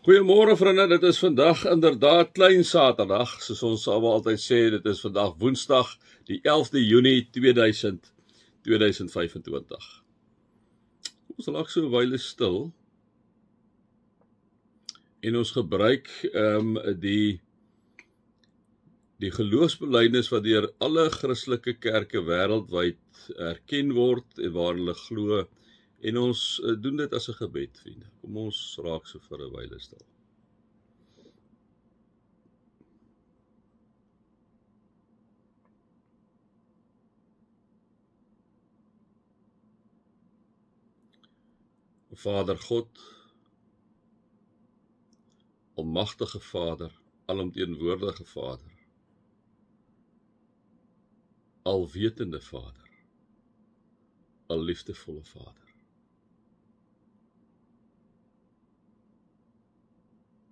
Goeiemôre vriende, dit is vandag inderdaad klein Saterdag, soos ons altyd sê, dit is vandag Woensdag, die 11de Junie 2025. Ons lag so 'n wyle stil en ons gebruik die geloofsbelijdenis wat deur alle Christelike kerke wêreldwyd erken word en waar hulle glo. En ons doen dit as 'n gebed, vriende. Kom ons raak so vir 'n wyle stil. Vader God, almagtige Vader, alomteenwoordige Vader, alwetende Vader, alliefdevolle Vader.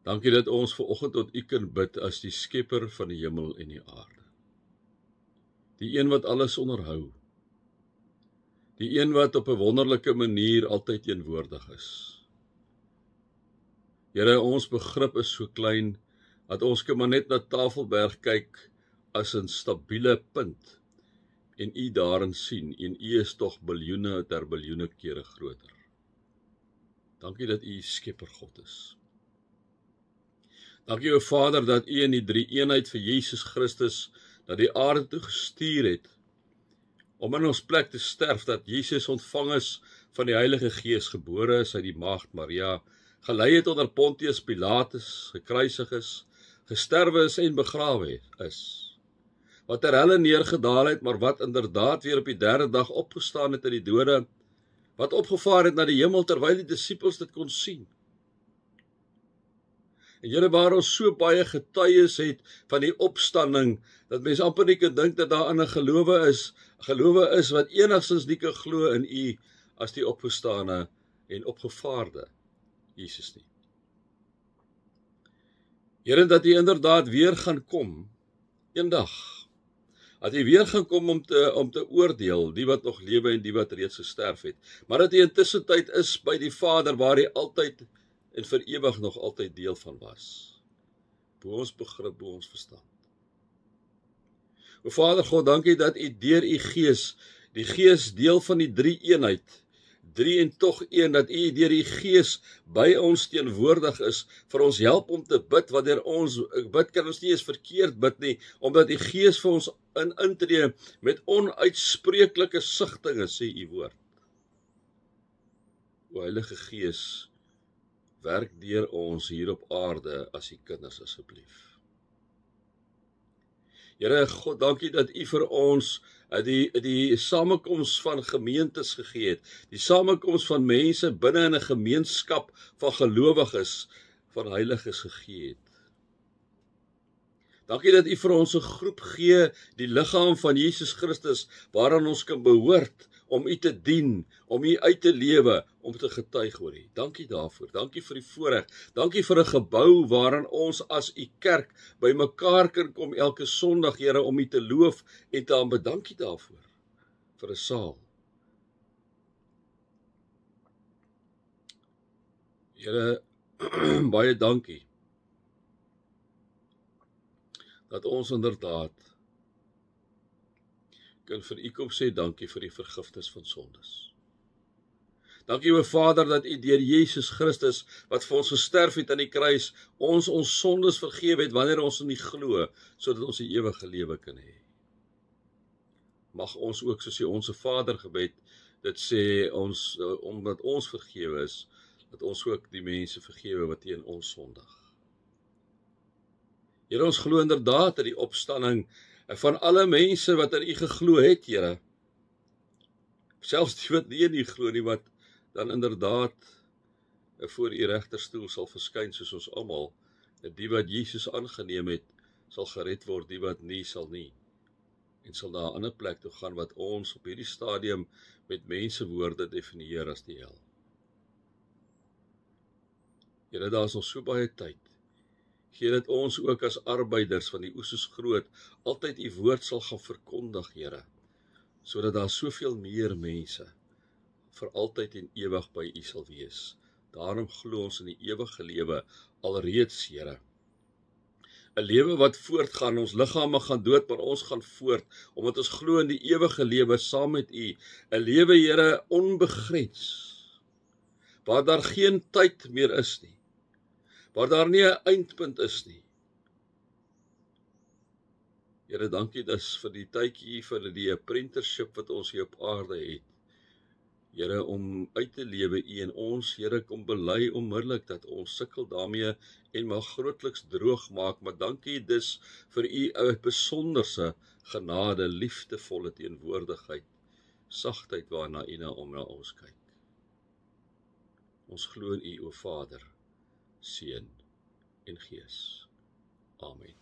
Dankie dat ons vanoggend tot U kan bid as die skepper van die hemel en die aarde. Die een wat alles onderhou. Die een wat op 'n wonderlike manier altyd teenwoordig is. Here, ons begrip is so klein dat ons kan maar net na Tafelberg kyk as 'n stabiele punt en U daarin sien en U is tog biljoene ter biljoene kere groter. Dankie dat U skepper God is. Dankie, o Vader, dat U in die drie eenheid vir Jesus Christus na die aarde toe gestuur het, om in ons plek te sterf, dat Jesus ontvang is van die Heilige Gees, gebore is uit die maagd Maria, gelei het onder Pontius Pilatus, gekruisig is, gesterwe is en begrawe is, wat ter helle neergedaal het, maar wat inderdaad weer op die derde dag opgestaan het uit die dode, wat opgevaar het na die hemel terwyl die disippels dit kon sien. En Here, waar ons so baie getuies het van die opstanding, dat mens amper nie kan dink dat daar in 'n gelowe is wat enigstens nie kan glo in U as die opgestane en opgevaarde Jesus nie. Here, dat U inderdaad weer gaan kom, eendag, dat U weer gaan kom om te oordeel, die wat nog lewe en die wat reeds gesterf het, maar dat U intussen tyd is by die Vader, waar U altyd en vir ewig nog altyd deel van was. Bo ons begrip, bo ons verstand. O Vader God, dankie dat U deur U Gees, die Gees deel van die drie eenheid, drie en tog een, dat U deur die Gees by ons teenwoordig is, vir ons help om te bid, wanneer ons bid, kan ons nie eens verkeerd bid nie, omdat die Gees vir ons intree met onuitspreeklike sigtinge, sê U woord. O Heilige Gees, werk deur ons hier op aarde as U kinders asseblief. Here God, dankie dat U vir ons die samekoms van gemeentes gegee het, die samekoms van mense binne in 'n gemeenskap van gelowiges, van heiliges gegee het. Dankie dat U vir ons 'n groep gee, die liggaam van Jesus Christus, waaraan ons kan behoort, om U te dien, om U uit te lewe, om te getuig oor U. Dankie daarvoor, dankie vir die voorreg, dankie vir 'n gebou waarin ons as U kerk by mekaar kan kom elke Sondag, Here, om U te loof en te aanbid. Dankie daarvoor, vir 'n saal. Here, baie dankie, dat ons inderdaad kan vir U kom sê dankie vir die vergifnis van sondes. Dankie, o Vader, dat U deur Jesus Christus, wat vir ons gesterf het aan die kruis, ons sondes vergewe het wanneer ons in U glo, sodat ons die ewige lewe kan hê. Mag ons ook, soos die Onse Vader gebed, dit sê ons, omdat ons vergewe is, dat ons ook die mense vergewe wat teen ons sondig. Here, ons glo inderdaad dat die opstanding van alle mense wat in U geglo het, Here, selfs die wat nie in U glo nie, wat dan inderdaad voor U regterstoel sal verskyn soos ons almal, dat die wat Jesus aangeneem het, sal gered word, die wat nie, sal nie, en sal na 'n ander plek toe gaan wat ons op hierdie stadium met mensewoorde definieer as die hel. Here, daar is nog so baie tyd. Gee dat ons ook as arbeiders van die oes is groot, altyd U woord sal gaan verkondig, Here, sodat daar soveel meer mense vir altyd en ewig by U sal wees, Daarom glo ons in die ewige lewe alreeds, Here. 'n Lewe wat voortgaan, ons liggame gaan dood, maar ons gaan voort, omdat ons glo in die ewige lewe saam met U. 'n Lewe, Here, onbegrens, waar daar geen tyd meer is nie, waar daar nie 'n eindpunt is nie. Here, dankie dus vir die tydjie, vir die apprenticeship wat ons hier op aarde het. Here, om uit te lewe U en ons, Here, kom bely onmiddellik dat ons sukkel daarmee en maar grootliks droog maak, maar dankie dus vir U besonderse genade, liefdevolle teenwoordigheid, sagtheid waarna U na ons kyk. Ons glo in U, o Vader, Seun en Gees. Amen.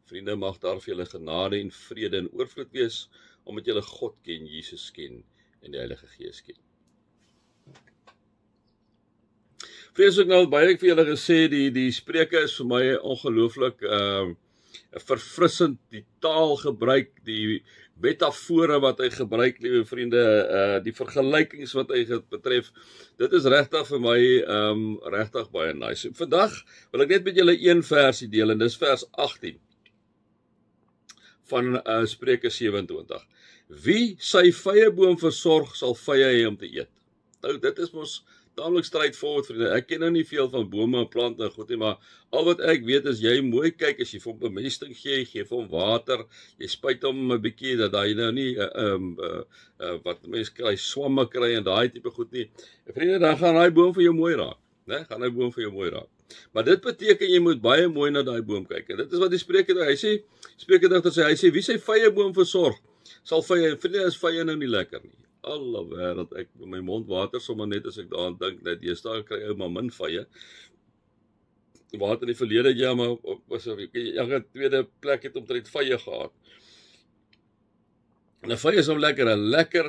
Vriende, mag daar vir julle genade en vrede en oorvloed wees, omdat julle God ken, Jesus ken en die Heilige Gees ken. Vrees ek nou baie vir julle gesê, die spreuke is vir my ongelooflik verfrissend, die taalgebruik, die metafore wat hy gebruik, liewe vriende, die vergelykings wat hy betref, dit is regtig vir my regtig baie nice. Vandag wil ek net met julle een versie deel, en dis vers 18 van Spreuke 27. Wie sy vyeboom versorg, sal vye hê om te eet. Nou, dit is mos tamelik straightforward, vriende. Ek ken nou nie veel van bome en plante en goed nie, maar al wat ek weet is, jy mooi kyk, as jy vir hom bemesting gee, gee vir hom water, jy spuit hom 'n bietjie, dat hy nou nie, wat mense kry, swamme kry en daai tipe goed nie. Vriende, dan gaan hy boom vir jou mooi raak, né? Gaan hy boom vir jou mooi raak. Maar dit beteken, jy moet baie mooi na daai boom kyk, en dit is wat die Spreuke hy sê, hy sê, wie sy vyeboom versorg, sal vye, vriende, is vye nou nie lekker nie. Alle wêreld, ek my mond water sommer net as ek daaraan dink, dat deesdae kry ou maar min vye. Waar in die verlede, ja, maar was elke tweede plek het omtrent vye gehad. En 'n vye is om lekker, 'n lekker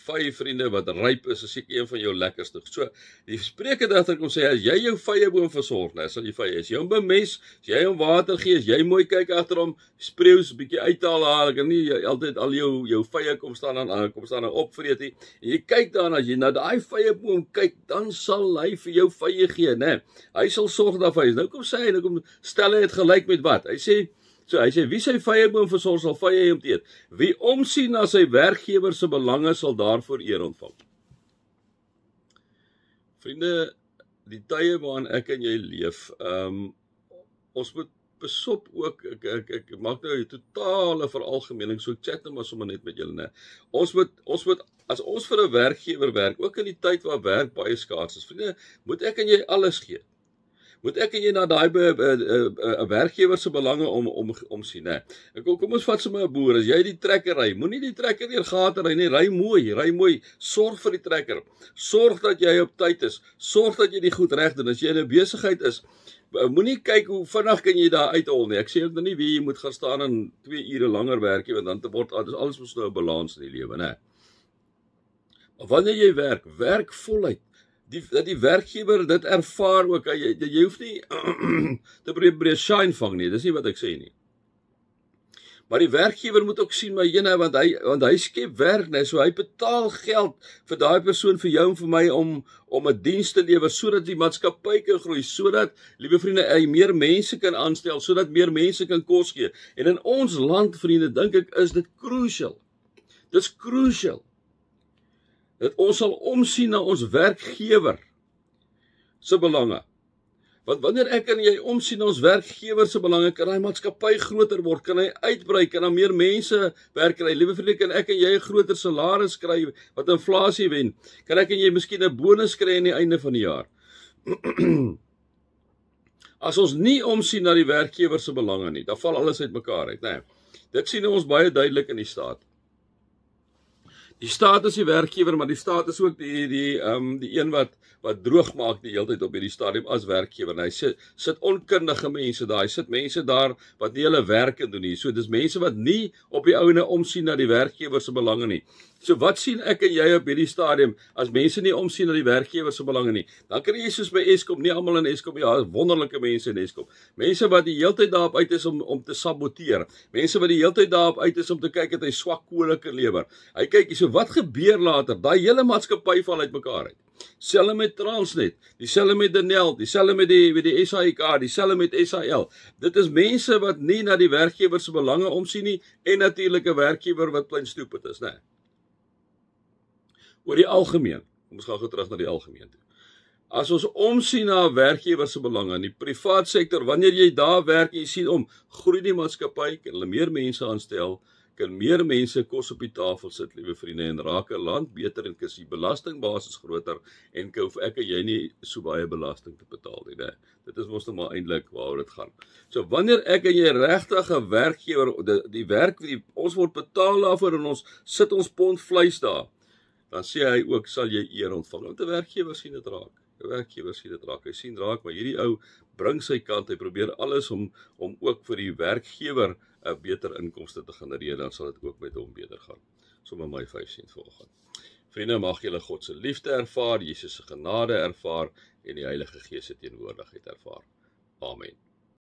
vye, vriende, wat ryp is seker een van jou lekkerste. So, die Spreuke dagter kom sê, as jy jou vyeboom versorg, nou sal jy vye, as jy hom bemes, as jy hom water gee, as jy mooi kyk agter hom, spreeus bietjie uithaal, ek kan nie altyd al jou vye kom staan en opvreet nie, en jy kyk daarna, as jy na daai vyeboom kyk, dan sal hy vir jou vye gee, né? Hy sal sorg daarvoor. Nou kom sê hy, nou kom stel hy het gelyk met wat? Hy sê, wie sy vyeboom versorg, sal vye hê om te eet. Wie omsien na sy werkgewer se belange, sal daarvoor eer ontvang. Vriende, die tye waarin ek en jy leef, ons moet besop ook, ek maak nou 'n totale veralgemening, so ek chat maar sommer net met julle, né? Ons moet, as ons vir 'n werkgewer werk, ook in die tyd waar werk baie skaars is, vriende, moet ek en jy alles gee. Moet ek en jy na daai werkgewer se belange omsien, né? Kom ons vat sommer 'n boer, as jy die trekker ry, moenie die trekker deur gate ry nie, ry mooi, sorg vir die trekker, sorg dat jy op tyd is, sorg dat jy die goed reg doen, as jy in 'n besigheid is, moenie kyk hoe vinnig kan jy daar uithol nie, ek sê ook nie wie jy moet gaan staan en 2 ure langer werk, want dan word alles mos nou 'n balans in die lewe, né? Maar wanneer jy werk voluit, dat die werkgewer dit ervaar ook, jy hoef nie te probeer shine vang nie, dis nie wat ek sê nie. Maar die werkgewer moet ook sien, want hy skep werk, né, so hy betaal geld vir daai persoon, vir jou en vir my, om 'n diens te lewer, sodat die maatskappy kan groei, sodat, liewe vriende, hy meer mense kan aanstel, sodat meer mense kan kos gee. En in ons land, vriende, dink ek, is dit crucial. Dis crucial dat ons sal omsien na ons werkgewer se belange. Want wanneer ek en jy omsien na ons werkgewer se belange, kan hy maatskappy groter word, kan hy uitbrei, kan daar meer mense werk kry. Liewe vriende, kan ek en jy 'n groter salaris kry wat inflasie wen? Kan ek en jy miskien 'n bonus kry aan die einde van die jaar? As ons nie omsien na die werkgewer se belange nie, dan val alles uitmekaar uit, né? Dit sien ons baie duidelik in die staat. Die staat is die werkgewer, maar die staat is ook die een wat droog maak die hele tyd op hierdie stadium as werkgewer. Hy sit onkundige mense daar, hy sit mense daar wat nie hulle werk kan doen nie. So dis mense wat nie op die ouene omsien na die werkgewer se belange nie. So wat sien ek en jy op hierdie stadium, as mense nie omsien na die werkgewer se belange nie? Dan kry jy soos by Eskom, nie almal in Eskom, ja, wonderlike mense in Eskom. Mense wat die hele tyd daarop uit is om te saboteer. Mense wat die hele tyd daarop uit is om te kyk dat hy swak kole kan lewer. Hy kyk hierso, wat gebeur later? Daai hele maatskappy val uitmekaar uit. Dieselfde met Transnet, dieselfde met Denel, dieselfde met die SAIK, dieselfde met SAL. Dit is mense wat nie na die werkgewer se belange omsien nie en natuurlik 'n werkgewer wat klein stupid is, né? Oor die algemeen, ons gaan gou terug na die algemeen toe. As ons omsien na 'n werkgewer se belange in die privaat sektor, wanneer jy daar werk en jy sien groei die maatskappy, kan hulle meer mense aanstel, kan meer mense kos op die tafel sit, liewe vriende, en raak 'n land beter en is die belastingbasis groter en hoef ek en jy nie so baie belasting te betaal nie, né? Dit is mos nou maar eintlik waaroor dit gaan. So wanneer ek en jy regtig 'n werkgewer, die werk, ons word betaal daarvoor en ons sit ons pond vleis daar, dan sê hy ook, sal jy eer ontvang. Want 'n werkgewer sien dit raak. 'n werkgewer sien dit raak. Hy sien raak, maar hierdie ou bring sy kant, hy probeer alles om ook vir die werkgewer 'n beter inkomste te genereer, dan sal dit ook met hom beter gaan. Sommige my 5 sent volgende. Vriende, mag julle God se liefde ervaar, Jesus se genade ervaar en die Heilige Gees se teenwoordigheid ervaar.